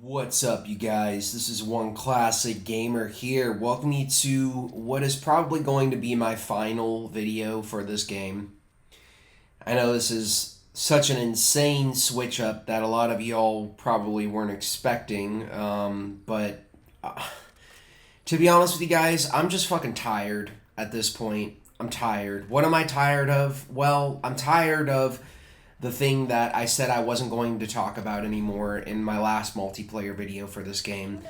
What's up, you guys? This is One Classic Gamer here. Welcome you to what is probably going to be my final video for this game. I know this is such an insane switch up that a lot of y'all probably weren't expecting, but to be honest with you guys, I'm just fucking tired at this point. I'm tired. What am I tired of? Well, I'm tired of the thing that I said I wasn't going to talk about anymore in my last multiplayer video for this game.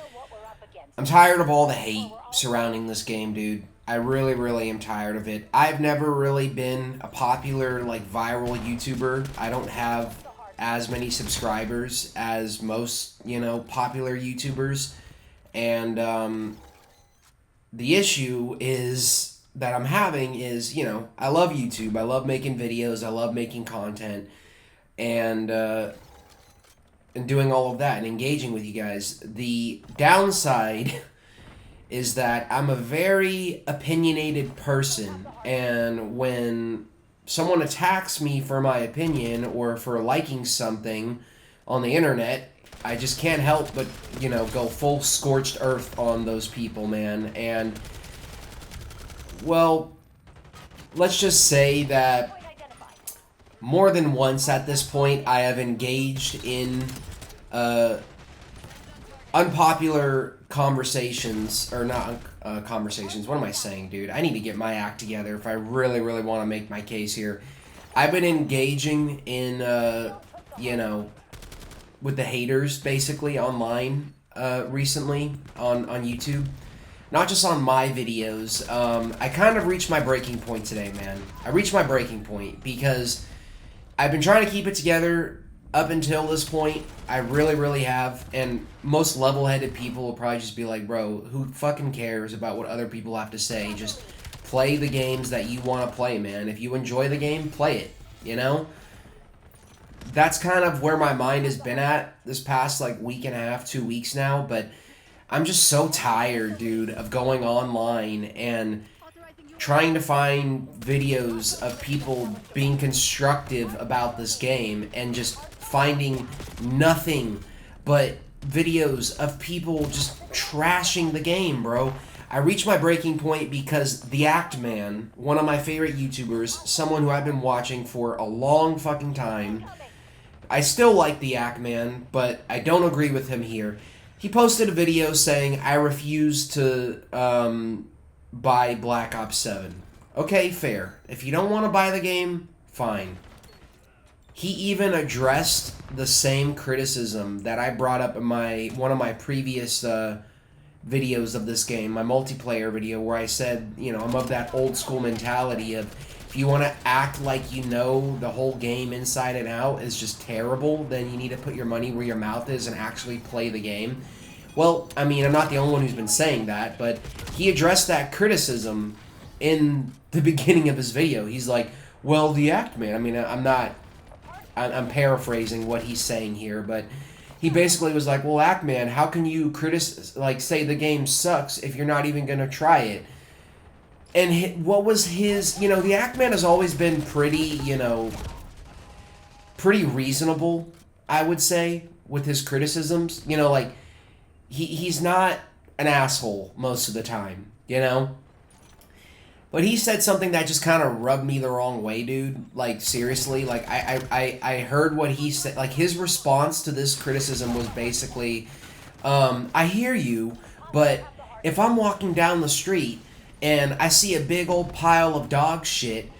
I'm tired of all the hate surrounding this game, dude. I really, really am tired of it. I've never really been a popular, viral YouTuber. I don't have as many subscribers as most, popular YouTubers. And, the issue is that I'm having is, I love YouTube. I love making videos. I love making content. And doing all of that and engaging with you guys. The downside is that I'm a very opinionated person, and when someone attacks me for my opinion or for liking something on the internet, I just can't help but, go full scorched earth on those people, man. And, well, let's just say that more than once at this point, I have engaged in unpopular conversations, or not conversations, what am I saying, dude? I need to get my act together if I really, really want to make my case here. I've been engaging in, with the haters, basically, online recently on YouTube. Not just on my videos. I kind of reached my breaking point today, man. I reached my breaking point because I've been trying to keep it together up until this point. I really, really have. And most level-headed people will probably just be like, bro, who fucking cares about what other people have to say? Just play the games that you want to play, man. If you enjoy the game, play it, That's kind of where my mind has been at this past, week and a half, 2 weeks now. But I'm just so tired, dude, of going online and trying to find videos of people being constructive about this game and just finding nothing but videos of people just trashing the game, bro. I reached my breaking point because The Act Man, one of my favorite YouTubers, someone who I've been watching for a long fucking time, I still like The Act Man, but I don't agree with him here. He posted a video saying, I refuse to, buy Black Ops 7. Okay, fair. If you don't want to buy the game, fine. He even addressed the same criticism that I brought up in one of my previous videos of this game, my multiplayer video, where I said, I'm of that old school mentality of if you want to act like you know the whole game inside and out is just terrible, then you need to put your money where your mouth is and actually play the game. Well, I mean, I'm not the only one who's been saying that, but he addressed that criticism in the beginning of his video. He's like, well, The Act Man, I mean, I'm paraphrasing what he's saying here, but he basically was like, well, Act Man, how can you say the game sucks if you're not even going to try it? And what was his, The Act Man has always been pretty, pretty reasonable, I would say, with his criticisms. He's not an asshole most of the time, But he said something that just kind of rubbed me the wrong way, dude. Seriously. I heard what he said. His response to this criticism was basically, I hear you, but if I'm walking down the street and I see a big old pile of dog shit,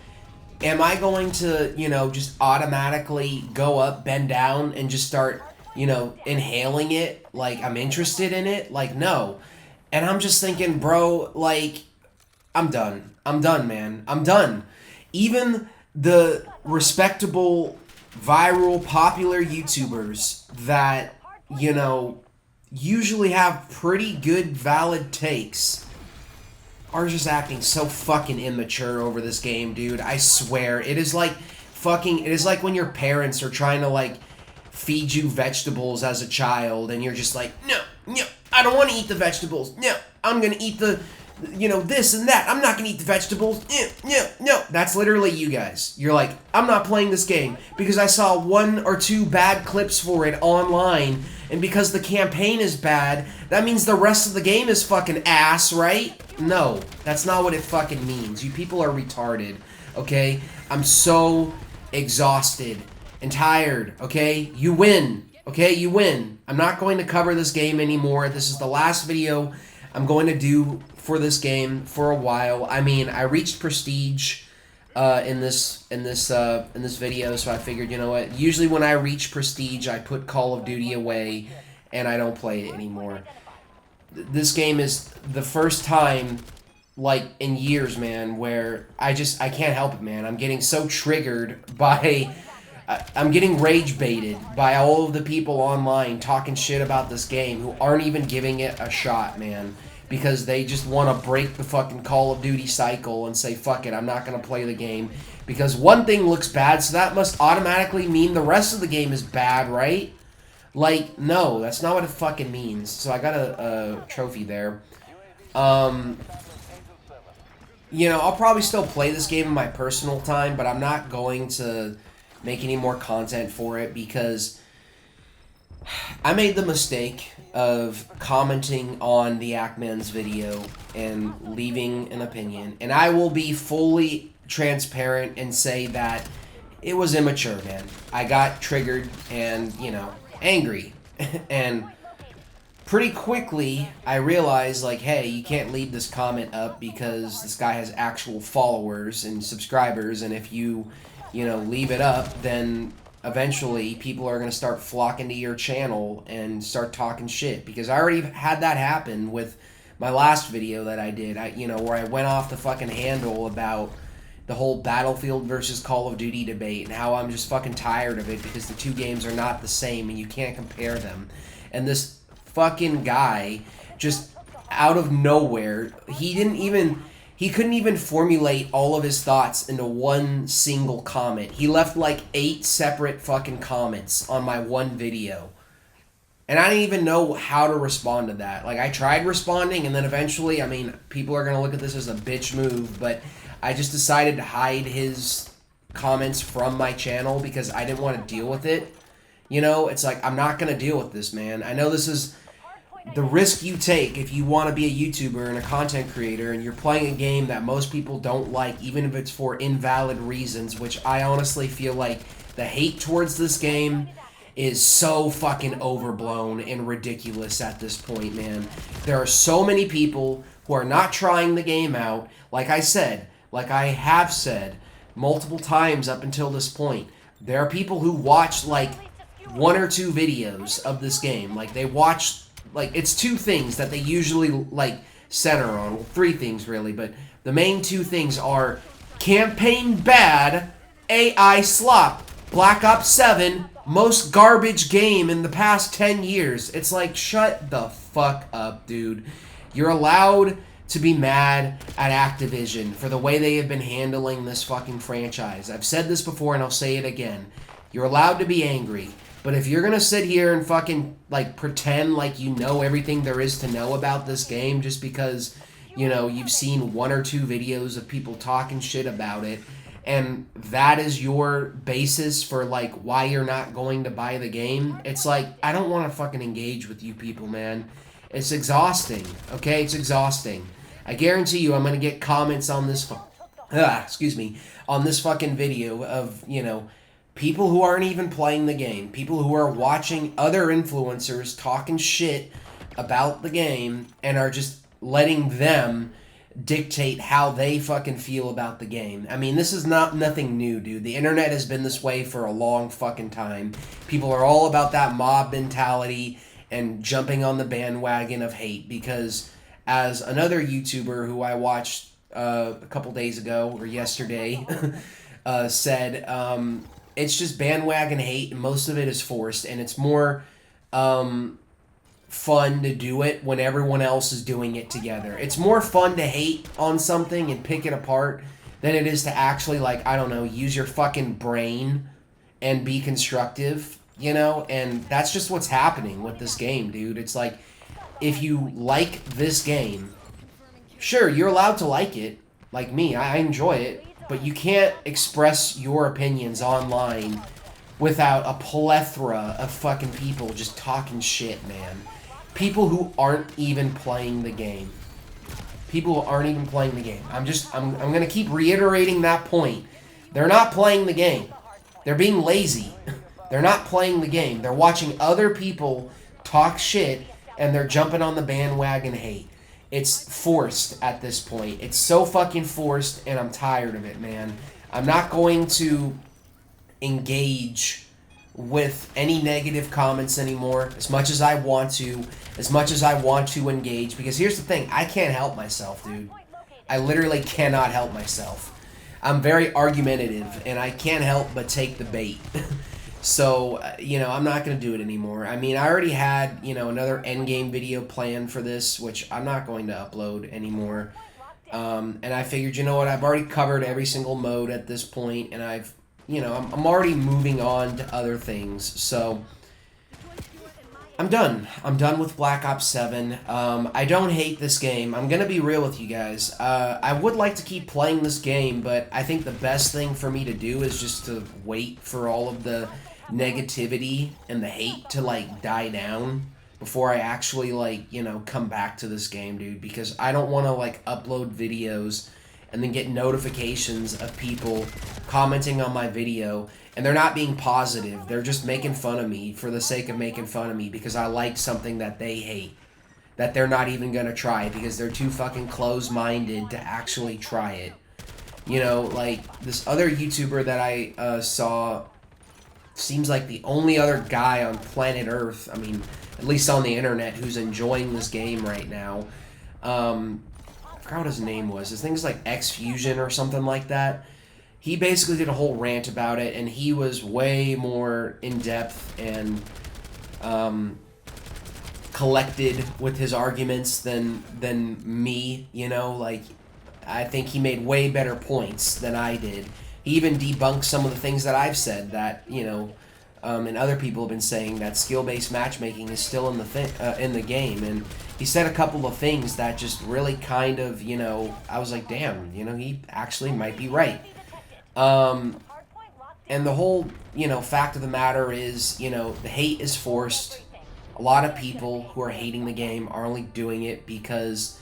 am I going to, just automatically go up, bend down, and just start inhaling it like I'm interested in it? No. And I'm just thinking, bro, I'm done. I'm done, man. I'm done. Even the respectable, viral, popular YouTubers that, usually have pretty good, valid takes are just acting so fucking immature over this game, dude. I swear. It is like when your parents are trying to, feed you vegetables as a child, and you're just like, no, I don't want to eat the vegetables. No, I'm going to eat the you know, this and that. I'm not gonna eat the vegetables. No. That's literally you guys. You're like, I'm not playing this game because I saw 1 or 2 bad clips for it online, and because the campaign is bad, that means the rest of the game is fucking ass, right? No, that's not what it fucking means. You people are retarded, okay? I'm so exhausted and tired, okay? You win, okay? You win. I'm not going to cover this game anymore. This is the last video I'm going to do for this game for a while. I mean, I reached prestige in this video, so I figured, you know what? Usually when I reach prestige, I put Call of Duty away and I don't play it anymore. This game is the first time, like, in years, man, where I can't help it, man. I'm getting so triggered by... I'm getting rage baited by all of the people online talking shit about this game who aren't even giving it a shot, man. Because they just want to break the fucking Call of Duty cycle and say, fuck it, I'm not going to play the game. Because one thing looks bad, so that must automatically mean the rest of the game is bad, right? Like, no, that's not what it fucking means. So I got a trophy there. You know, I'll probably still play this game in my personal time, but I'm not going to make any more content for it because I made the mistake of commenting on the Ackman's video and leaving an opinion. And I will be fully transparent and say that it was immature, man. I got triggered and, you know, angry. And pretty quickly, I realized, like, hey, you can't leave this comment up because this guy has actual followers and subscribers, and if you know, leave it up, then eventually people are going to start flocking to your channel and start talking shit. Because I already had that happen with my last video that I did, you know, where I went off the fucking handle about the whole Battlefield versus Call of Duty debate and how I'm just fucking tired of it because the two games are not the same and you can't compare them. And this fucking guy, just out of nowhere, he couldn't even formulate all of his thoughts into one single comment. He left like 8 separate fucking comments on my one video. And I didn't even know how to respond to that. Like, I tried responding, and then eventually, I mean, people are going to look at this as a bitch move, but I just decided to hide his comments from my channel because I didn't want to deal with it. You know, it's like, I'm not going to deal with this, man. I know this is the risk you take if you want to be a YouTuber and a content creator and you're playing a game that most people don't like, even if it's for invalid reasons, which I honestly feel like the hate towards this game is so fucking overblown and ridiculous at this point, man. There are so many people who are not trying the game out. Like I said, like I have said multiple times up until this point, there are people who watch like 1 or 2 videos of this game. Like, they watch... Like, it's 2 things that they usually, like, center on. Well, 3 things, really, but the main 2 things are campaign bad, AI slop, Black Ops 7, most garbage game in the past 10 years. It's like, shut the fuck up, dude. You're allowed to be mad at Activision for the way they have been handling this fucking franchise. I've said this before and I'll say it again. You're allowed to be angry. But if you're going to sit here and fucking, like, pretend like you know everything there is to know about this game just because, you know, you've seen 1 or 2 videos of people talking shit about it, and that is your basis for, like, why you're not going to buy the game, it's like, I don't want to fucking engage with you people, man. It's exhausting, okay? It's exhausting. I guarantee you I'm going to get comments on this, on this fucking video of, you know, people who aren't even playing the game. People who are watching other influencers talking shit about the game and are just letting them dictate how they fucking feel about the game. I mean, this is nothing new, dude. The internet has been this way for a long fucking time. People are all about that mob mentality and jumping on the bandwagon of hate because as another YouTuber who I watched a couple days ago or yesterday said... it's just bandwagon hate, and most of it is forced, and it's more fun to do it when everyone else is doing it together. It's more fun to hate on something and pick it apart than it is to actually, like, I don't know, use your fucking brain and be constructive, you know? And that's just what's happening with this game, dude. It's like, if you like this game, Sure, you're allowed to like it, like me. I enjoy it, but you can't express your opinions online without a plethora of fucking people just talking shit, man. People who aren't even playing the game. People who aren't even playing the game. I'm gonna keep reiterating that point. They're not playing the game. They're being lazy. They're not playing the game. They're watching other people talk shit and they're jumping on the bandwagon hate. It's forced at this point. It's so fucking forced and I'm tired of it, man. I'm not going to engage with any negative comments anymore as much as I want to, engage, because here's the thing, I can't help myself, dude. I literally cannot help myself. I'm very argumentative and I can't help but take the bait. So, I'm not going to do it anymore. I mean, I already had, another endgame video planned for this, which I'm not going to upload anymore. And I figured, you know what, I've already covered every single mode at this point, and I'm already moving on to other things. So, I'm done. I'm done with Black Ops 7. I don't hate this game. I'm going to be real with you guys. I would like to keep playing this game, but I think the best thing for me to do is just to wait for all of the negativity and the hate to, die down before I actually, come back to this game, dude. Because I don't want to, upload videos and then get notifications of people commenting on my video, and they're not being positive. They're just making fun of me for the sake of making fun of me because I like something that they hate, that they're not even gonna try because they're too fucking close-minded to actually try it. This other YouTuber that I saw seems like the only other guy on planet Earth, I mean, at least on the internet, who's enjoying this game right now. I forgot what his name was. His thing's like X-Fusion or something like that. He basically did a whole rant about it, and he was way more in-depth and collected with his arguments than me, I think he made way better points than I did. He even debunked some of the things that I've said that, and other people have been saying that skill-based matchmaking is still in the game, and he said a couple of things that just really kind of, I was like, damn, he actually might be right. And the whole, fact of the matter is, the hate is forced. A lot of people who are hating the game are only doing it because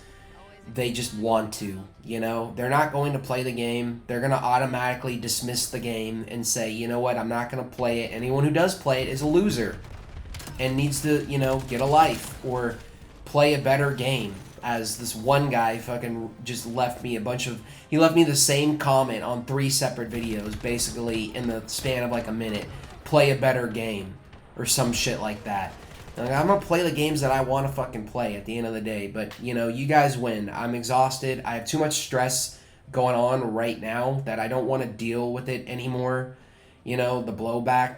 they just want to, They're not going to play the game. They're going to automatically dismiss the game and say, you know what, I'm not going to play it. Anyone who does play it is a loser and needs to, get a life or play a better game. As this one guy fucking just left me he left me the same comment on 3 separate videos, basically in the span of a minute. Play a better game or some shit like that. I'm gonna play the games that I want to fucking play at the end of the day, but you guys win. I'm exhausted. I have too much stress going on right now that I don't want to deal with it anymore. The blowback,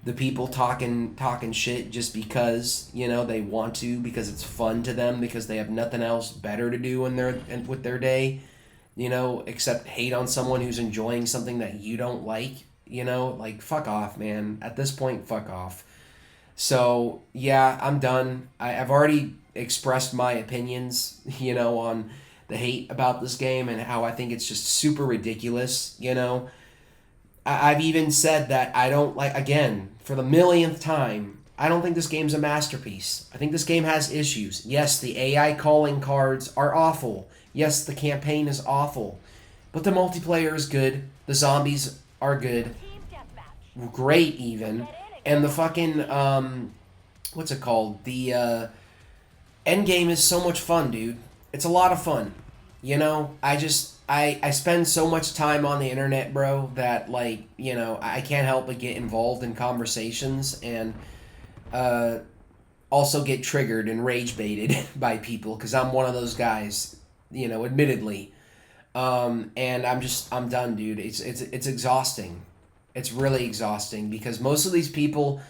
the people talking shit just because they want to, because it's fun to them, because they have nothing else better to do with their day, except hate on someone who's enjoying something that you don't like. Fuck off, man. At this point, fuck off. So, yeah, I'm done. I've already expressed my opinions, on the hate about this game and how I think it's just super ridiculous, I've even said that I don't again, for the millionth time, I don't think this game's a masterpiece. I think this game has issues. Yes, the AI calling cards are awful. Yes, the campaign is awful. But the multiplayer is good. The zombies are good. Great, even. And the fucking, what's it called? The, endgame is so much fun, dude. It's a lot of fun. I spend so much time on the internet, bro, that, I can't help but get involved in conversations and, also get triggered and rage baited by people, because I'm one of those guys, admittedly. And I'm done, dude. It's exhausting. It's really exhausting because most of these people,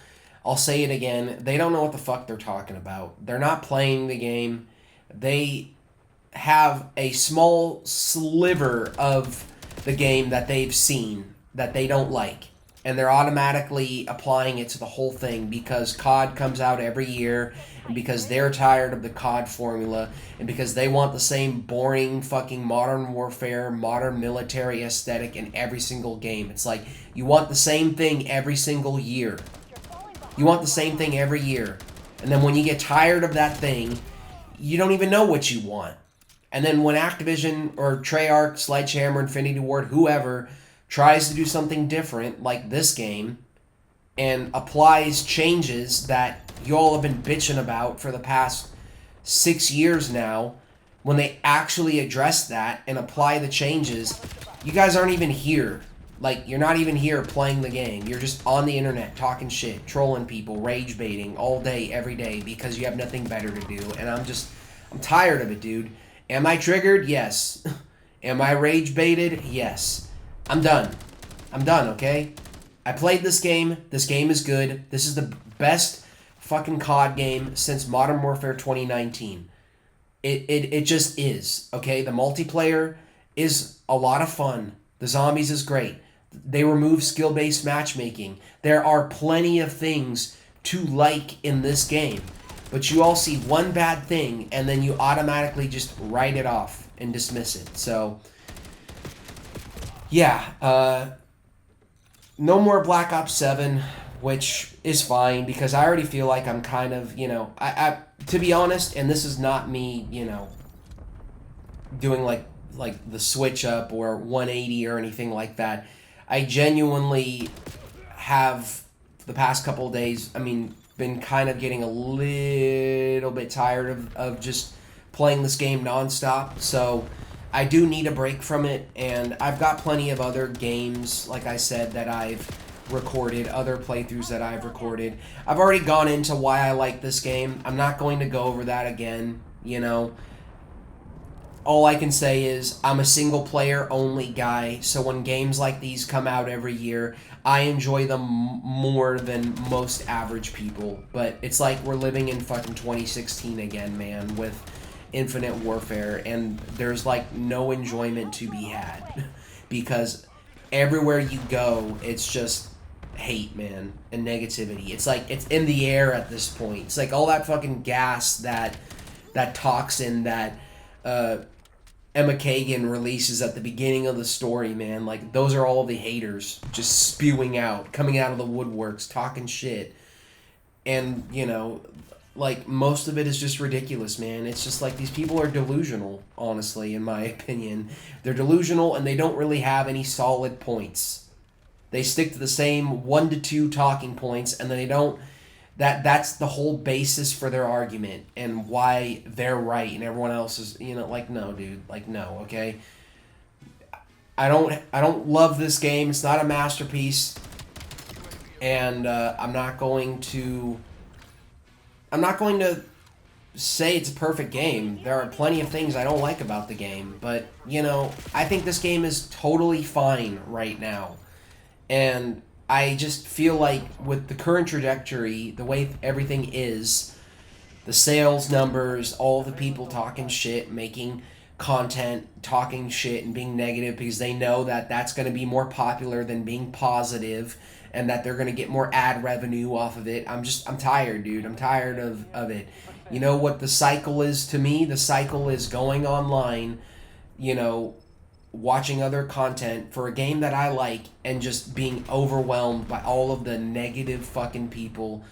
I'll say it again, they don't know what the fuck they're talking about. They're not playing the game. They have a small sliver of the game that they've seen that they don't like. and they're automatically applying it to the whole thing because COD comes out every year, and because they're tired of the COD formula, and because they want the same boring fucking Modern Warfare, modern military aesthetic in every single game. It's like, you want the same thing every single year. You want the same thing every year. And then when you get tired of that thing, you don't even know what you want. And then when Activision or Treyarch, Sledgehammer, Infinity Ward, whoever tries to do something different like this game and applies changes that you all have been bitching about for the past 6 years now, when they actually address that and apply the changes, you guys aren't even here. Like, you're not even here playing the game. You're just on the internet talking shit, trolling people, rage baiting all day, every day because you have nothing better to do. And I'm tired of it, dude. Am I triggered? Yes. Am I rage baited? Yes. I'm done. I'm done, okay? I played this game. This game is good. This is the best fucking COD game since Modern Warfare 2019. It just is, okay? The multiplayer is a lot of fun. The zombies is great. They remove skill-based matchmaking. There are plenty of things to like in this game. But you all see one bad thing, and then you automatically just write it off and dismiss it. So, yeah, no more Black Ops 7, which is fine, because I already feel like I'm kind of, I to be honest, and this is not me, doing like the switch up or 180 or anything like that. I genuinely have, the past couple of days, been kind of getting a little bit tired of just playing this game nonstop. So I do need a break from it, and I've got plenty of other games, like I said, that I've recorded, other playthroughs that I've recorded. I've already gone into why I like this game. I'm not going to go over that again, All I can say is I'm a single player only guy, so when games like these come out every year, I enjoy them more than most average people. But it's like we're living in fucking 2016 again, man, with Infinite Warfare, and there's like no enjoyment to be had because everywhere you go, it's just hate, man, and negativity. It's like it's in the air at this point. It's like all that fucking gas, that toxin that Emma Kagan releases at the beginning of the story, man. Like, those are all the haters just spewing out, coming out of the woodworks, talking shit. And, like, most of it is just ridiculous, man. It's just like these people are delusional, honestly, in my opinion. They're delusional, and they don't really have any solid points. They stick to the same 1 to 2 talking points, and then they don't... That's the whole basis for their argument and why they're right and everyone else is, like, no, dude. Like, no, okay? I don't love this game. It's not a masterpiece. And I'm not going to say it's a perfect game. There are plenty of things I don't like about the game. But, I think this game is totally fine right now. And I just feel like with the current trajectory, the way everything is, the sales numbers, all the people talking shit, making content, talking shit, and being negative because they know that that's going to be more popular than being positive, and that they're going to get more ad revenue off of it. I'm tired, dude. I'm tired of it. You know what the cycle is to me? The cycle is going online, watching other content for a game that I like and just being overwhelmed by all of the negative fucking people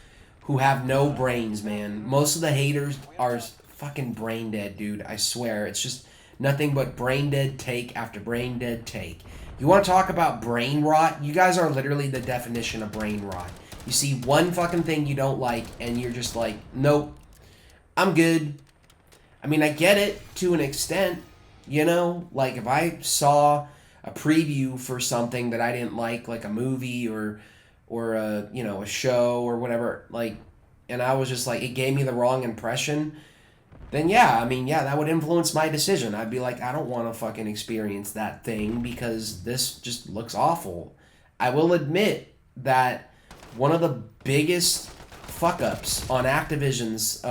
who have no brains, man. Most of the haters are fucking brain dead, dude. I swear. It's just nothing but brain dead take after brain dead take. You want to talk about brain rot? You guys are literally the definition of brain rot. You see one fucking thing you don't like and you're just like, nope, I'm good. I get it to an extent. Like if I saw a preview for something that I didn't like a movie or a show or whatever, and I was just like, it gave me the wrong impression, then yeah, that would influence my decision. I'd be like, I don't want to fucking experience that thing because this just looks awful. I will admit that one of the biggest fuck-ups on Activision's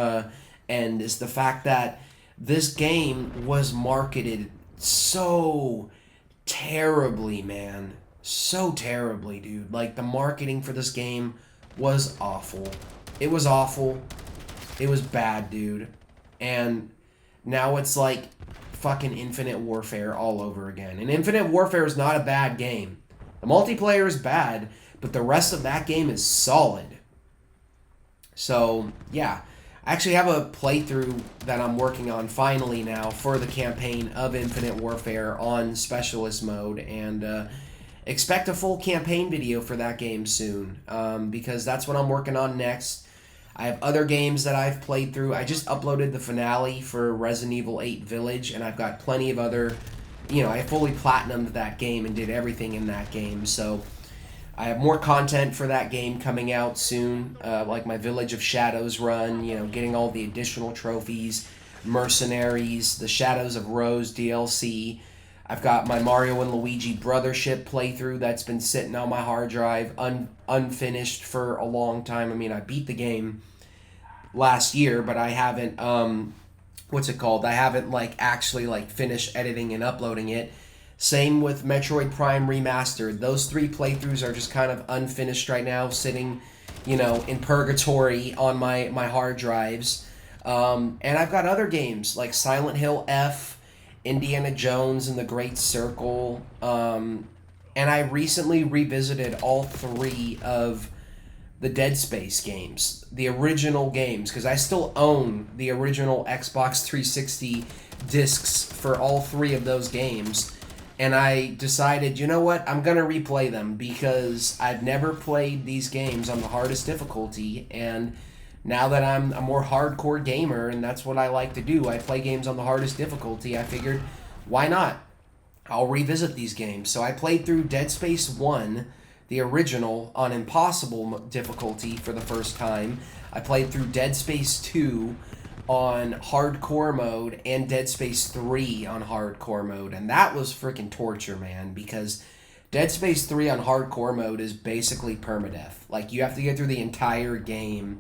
end is the fact that this game was marketed so terribly, man. so terribly, dude. Like, the marketing for this game was awful. It was awful. It was bad, dude. And now it's like fucking Infinite Warfare all over again. And Infinite Warfare is not a bad game. The multiplayer is bad, but the rest of that game is solid. So, yeah. I actually have a playthrough that I'm working on finally now for the campaign of Infinite Warfare on Specialist mode, and expect a full campaign video for that game soon, because that's what I'm working on next. I have other games that I've played through. I just uploaded the finale for Resident Evil 8 Village, and I've got plenty of other, I fully platinumed that game and did everything in that game, so I have more content for that game coming out soon, like my Village of Shadows run, getting all the additional trophies, Mercenaries, the Shadows of Rose DLC. I've got my Mario and Luigi Brothership playthrough that's been sitting on my hard drive, unfinished for a long time. I mean, I beat the game last year, but I haven't, I haven't, actually, finished editing and uploading it. Same with Metroid Prime Remastered. Those 3 playthroughs are just kind of unfinished right now, sitting, in purgatory on my hard drives. And I've got other games like Silent Hill F, Indiana Jones and the Great Circle. And I recently revisited all 3 of the Dead Space games, the original games, because I still own the original Xbox 360 discs for all 3 of those games. And I decided, you know what, I'm going to replay them because I've never played these games on the hardest difficulty, and now that I'm a more hardcore gamer, and that's what I like to do, I play games on the hardest difficulty, I figured, why not? I'll revisit these games. So I played through Dead Space 1, the original, on impossible difficulty for the first time. I played through Dead Space 2 on hardcore mode and Dead Space 3 on hardcore mode, and that was freaking torture, man, because Dead Space 3 on hardcore mode is basically permadeath. Like, you have to get through the entire game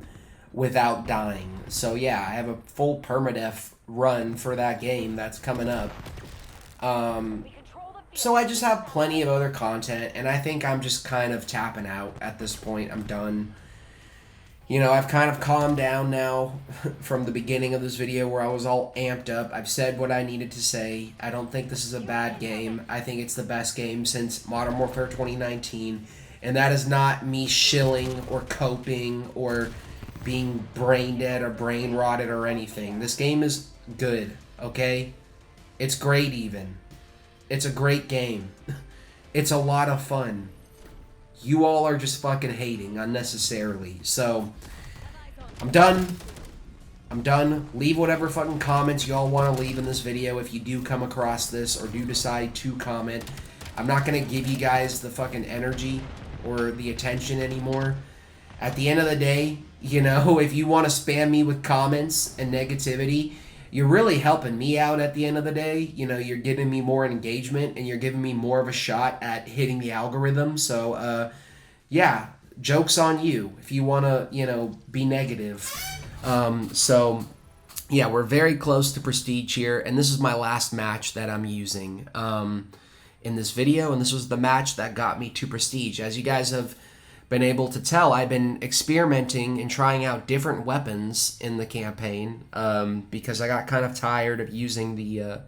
without dying. So yeah, I have a full permadeath run for that game that's coming up. So I just have plenty of other content, and I think I'm just kind of tapping out at this point. I'm done. I've kind of calmed down now from the beginning of this video where I was all amped up. I've said what I needed to say. I don't think this is a bad game. I think it's the best game since Modern Warfare 2019. And that is not me shilling or coping or being brain dead or brain rotted or anything. This game is good, okay? It's great even. It's a great game. It's a lot of fun. You all are just fucking hating unnecessarily. So, I'm done. I'm done. Leave whatever fucking comments y'all want to leave in this video if you do come across this or do decide to comment. I'm not going to give you guys the fucking energy or the attention anymore. At the end of the day, if you want to spam me with comments and negativity, you're really helping me out at the end of the day. You're giving me more engagement and you're giving me more of a shot at hitting the algorithm. So, yeah, joke's on you if you want to, be negative. So, yeah, we're very close to Prestige here. And this is my last match that I'm using in this video. And this was the match that got me to Prestige. As you guys have been able to tell, I've been experimenting and trying out different weapons in the campaign because I got kind of tired of using the,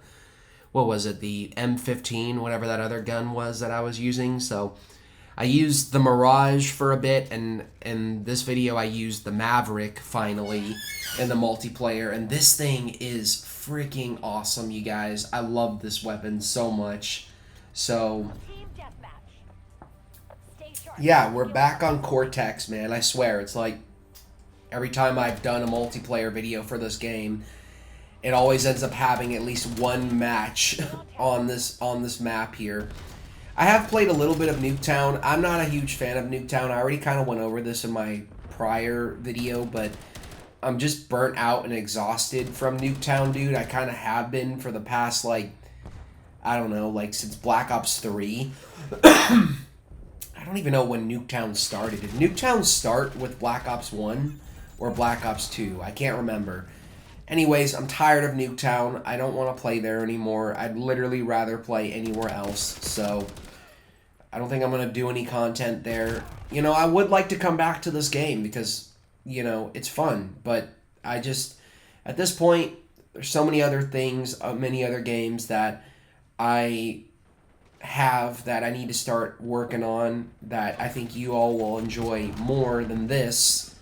the M15, whatever that other gun was that I was using. So I used the Mirage for a bit, and in this video I used the Maverick finally in the multiplayer, and this thing is freaking awesome, you guys. I love this weapon so much. So yeah, we're back on Cortex, man. I swear, it's like every time I've done a multiplayer video for this game, it always ends up having at least one match on this map here. I have played a little bit of Nuketown. I'm not a huge fan of Nuketown. I already kind of went over this in my prior video, but I'm just burnt out and exhausted from Nuketown, dude. I kind of have been for the past, since Black Ops 3. I don't even know when Nuketown started. Did Nuketown start with Black Ops 1 or Black Ops 2? I can't remember. Anyways, I'm tired of Nuketown. I don't want to play there anymore. I'd literally rather play anywhere else. So, I don't think I'm going to do any content there. You know, I would like to come back to this game because, you know, it's fun. But I just, at this point, there's so many other things, many other games that I have that I need to start working on that I think you all will enjoy more than this.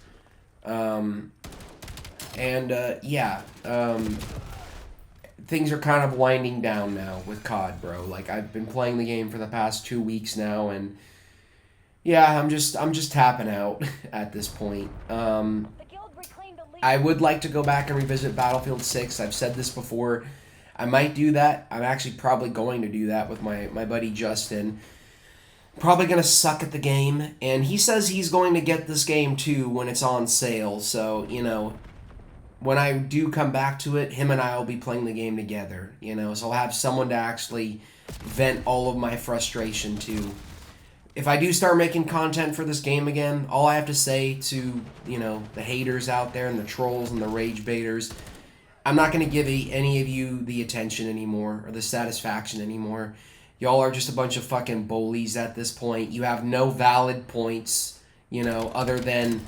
Things are kind of winding down now with COD, bro. Like, I've been playing the game for the past 2 weeks now, and yeah, I'm just tapping out at this point. I would like to go back and revisit Battlefield 6. I've said this before. I might do that. I'm actually probably going to do that with my buddy Justin. Probably going to suck at the game, and he says he's going to get this game too when it's on sale, so, you know, when I do come back to it, him and I will be playing the game together, you know, so I'll have someone to actually vent all of my frustration to. If I do start making content for this game again, all I have to say to, you know, the haters out there and the trolls and the rage baiters, I'm not going to give any of you the attention anymore or the satisfaction anymore. Y'all are just a bunch of fucking bullies at this point. You have no valid points, you know, other than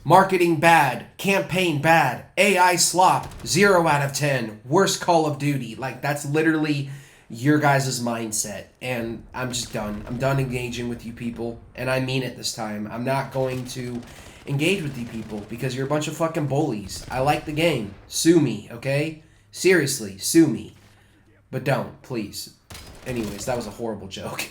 marketing bad, campaign bad, AI slop, 0 out of 10, worst Call of Duty. Like, that's literally your guys' mindset. And I'm just done. I'm done engaging with you people. And I mean it this time. I'm not going to engage with you people because you're a bunch of fucking bullies. I like the game. Sue me, okay? Seriously, sue me. But don't, please. Anyways, that was a horrible joke.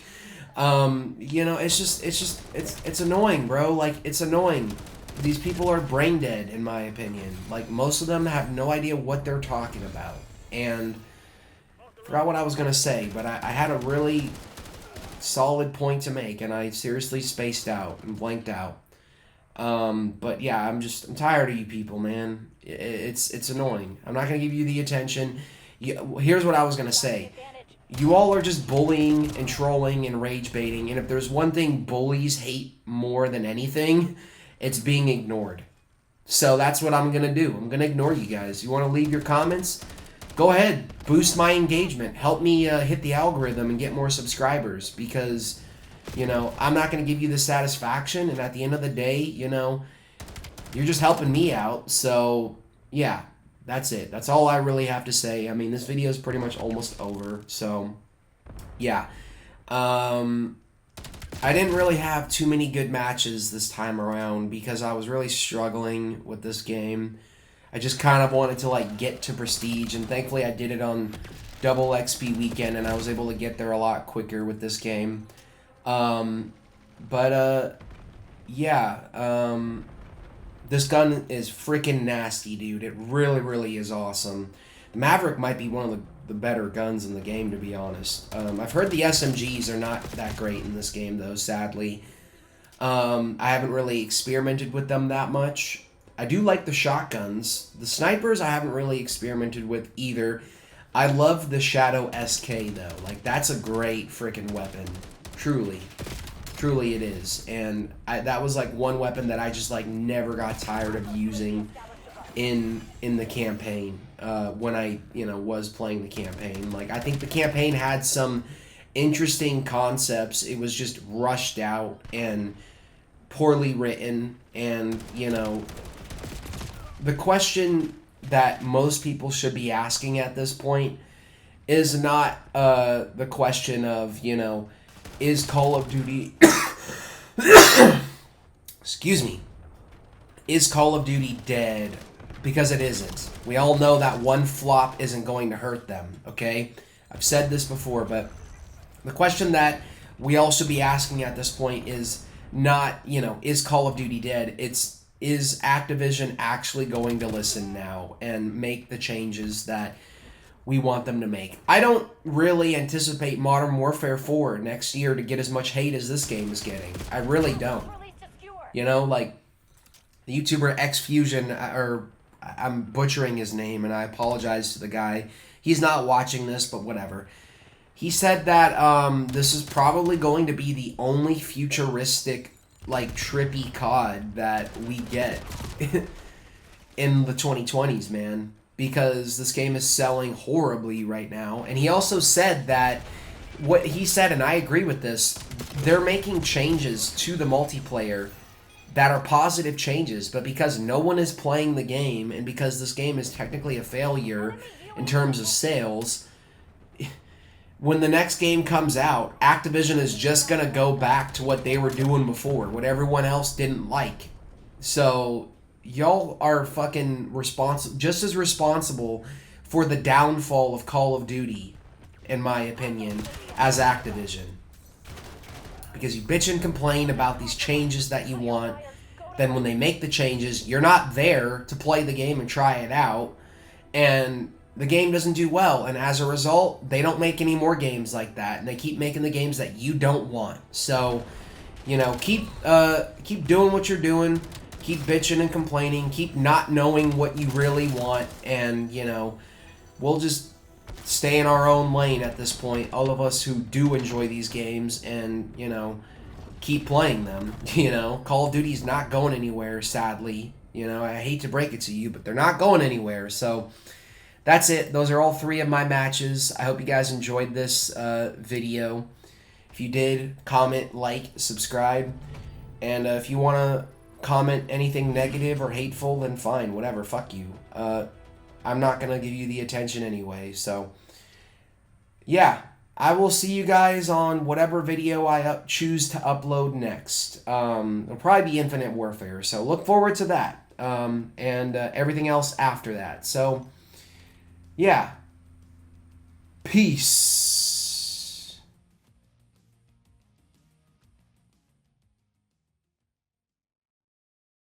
You know, it's annoying, bro. Like, it's annoying. These people are brain dead, in my opinion. Like, most of them have no idea what they're talking about. And I forgot what I was going to say, but I had a really solid point to make, and I seriously spaced out and blanked out. But yeah, I'm tired of you people, man. It's annoying. I'm not going to give you the attention. Here's what I was going to say. You all are just bullying and trolling and rage baiting, and if there's one thing bullies hate more than anything, it's being ignored. So that's what I'm going to do. I'm going to ignore you guys. You want to leave your comments? Go ahead. Boost my engagement. Help me hit the algorithm and get more subscribers because, you know, I'm not going to give you the satisfaction. And at the end of the day, you know, you're just helping me out. So, yeah, that's it. That's all I really have to say. I mean, this video is pretty much almost over. So, yeah. I didn't really have too many good matches this time around because I was really struggling with this game. I just kind of wanted to, like, get to Prestige, and thankfully I did it on double XP weekend, and I was able to get there a lot quicker with this game. This gun is freaking nasty, dude. It really, really is awesome. The Maverick might be one of the better guns in the game, to be honest. I've heard the SMGs are not that great in this game, though, sadly. I haven't really experimented with them that much. I do like the shotguns. The snipers I haven't really experimented with either. I love the Shadow SK, though. Like, that's a great freaking weapon. Truly. Truly it is. And that was, like, one weapon that I just, like, never got tired of using in the campaign. When I, you know, was playing the campaign. Like, I think the campaign had some interesting concepts. It was just rushed out and poorly written. And, you know, the question that most people should be asking at this point is not the question of, you know, is Call of Duty... Excuse me. Is Call of Duty dead? Because it isn't. We all know that one flop isn't going to hurt them, okay? I've said this before, but the question that we all should be asking at this point is not, you know, is Call of Duty dead? It's, is Activision actually going to listen now and make the changes that we want them to make? I don't really anticipate Modern Warfare 4 next year to get as much hate as this game is getting. I really don't. You know, like, the YouTuber Xfusion, or I'm butchering his name, and I apologize to the guy. He's not watching this, but whatever. He said that this is probably going to be the only futuristic, like, trippy COD that we get in the 2020s, man. Because this game is selling horribly right now. And he also said that what he said, and I agree with this, they're making changes to the multiplayer that are positive changes, but because no one is playing the game, and because this game is technically a failure in terms of sales, when the next game comes out, Activision is just going to go back to what they were doing before, what everyone else didn't like. So, y'all are fucking just as responsible for the downfall of Call of Duty, in my opinion, as Activision. Because you bitch and complain about these changes that you want. Then when they make the changes, you're not there to play the game and try it out. And the game doesn't do well. And as a result, they don't make any more games like that. And they keep making the games that you don't want. So, you know, keep doing what you're doing. Keep bitching and complaining. Keep not knowing what you really want. And, you know, we'll just stay in our own lane at this point, all of us who do enjoy these games, and, you know, keep playing them. You know, Call of Duty's not going anywhere, sadly. You know, I hate to break it to you, but they're not going anywhere. So that's it. Those are all 3 of my matches. I hope you guys enjoyed this video. If you did, comment, like, subscribe. And if you want to comment anything negative or hateful, then fine, whatever, fuck you. I'm not going to give you the attention anyway, so yeah, I will see you guys on whatever video I choose to upload next. It'll probably be Infinite Warfare, so look forward to that, and everything else after that. So, yeah, peace.